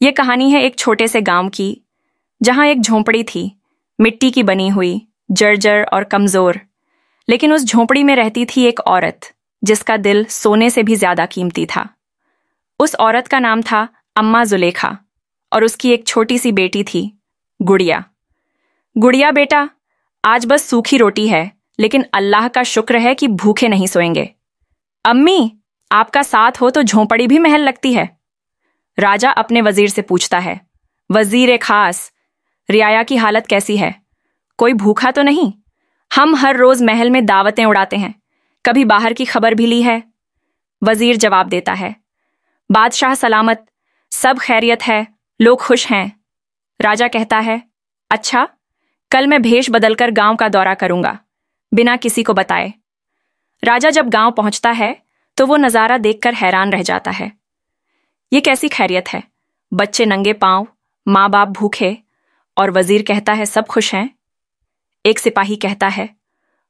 ये कहानी है एक छोटे से गांव की, जहां एक झोंपड़ी थी, मिट्टी की बनी हुई, जर्जर और कमजोर। लेकिन उस झोंपड़ी में रहती थी एक औरत जिसका दिल सोने से भी ज्यादा कीमती था। उस औरत का नाम था अम्मा जुलेखा और उसकी एक छोटी सी बेटी थी, गुड़िया। गुड़िया बेटा, आज बस सूखी रोटी है, लेकिन अल्लाह का शुक्र है कि भूखे नहीं सोएंगे। अम्मी, आपका साथ हो तो झोंपड़ी भी महल लगती है। राजा अपने वजीर से पूछता है, वजीर खास, रियाया की हालत कैसी है? कोई भूखा तो नहीं? हम हर रोज महल में दावतें उड़ाते हैं, कभी बाहर की खबर भी ली है? वजीर जवाब देता है, बादशाह सलामत, सब खैरियत है, लोग खुश हैं। राजा कहता है, अच्छा, कल मैं भेष बदलकर गांव का दौरा करूंगा, बिना किसी को बताए। राजा जब गांव पहुंचता है तो वो नजारा देखकर हैरान रह जाता है। ये कैसी खैरियत है? बच्चे नंगे पांव, माँ बाप भूखे, और वजीर कहता है सब खुश हैं। एक सिपाही कहता है,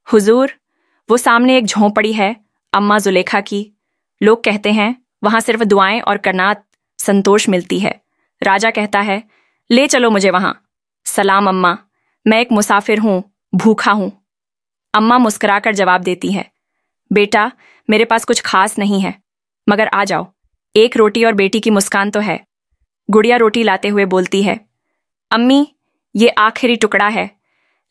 हुजूर, वो सामने एक झोंपड़ी है, अम्मा जुलेखा की। लोग कहते हैं वहां सिर्फ दुआएं और कनात संतोष मिलती है। राजा कहता है, ले चलो मुझे वहां। सलाम अम्मा, मैं एक मुसाफिर हूं, भूखा हूं। अम्मा मुस्कुराकर जवाब देती है, बेटा, मेरे पास कुछ खास नहीं है, मगर आ जाओ, एक रोटी और बेटी की मुस्कान तो है। गुड़िया रोटी लाते हुए बोलती है, अम्मी, ये आखिरी टुकड़ा है,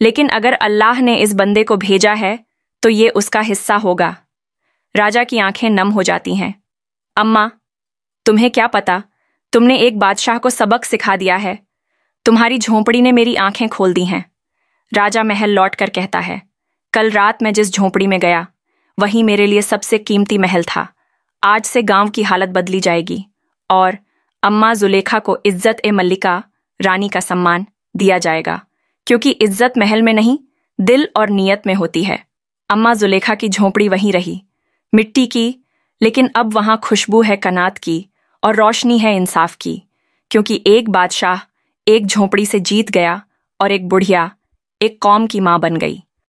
लेकिन अगर अल्लाह ने इस बंदे को भेजा है तो ये उसका हिस्सा होगा। राजा की आंखें नम हो जाती हैं। अम्मा, तुम्हें क्या पता, तुमने एक बादशाह को सबक सिखा दिया है। तुम्हारी झोंपड़ी ने मेरी आंखें खोल दी हैं। राजा महल लौट कर कहता है, कल रात मैं जिस झोंपड़ी में गया, वही मेरे लिए सबसे कीमती महल था। आज से गांव की हालत बदली जाएगी और अम्मा जुलेखा को इज्जत ए मल्लिका, रानी का सम्मान दिया जाएगा, क्योंकि इज्जत महल में नहीं, दिल और नीयत में होती है। अम्मा जुलेखा की झोंपड़ी वहीं रही, मिट्टी की, लेकिन अब वहां खुशबू है कनात की और रोशनी है इंसाफ की, क्योंकि एक बादशाह एक झोंपड़ी से जीत गया और एक बुढ़िया एक कौम की मां बन गई।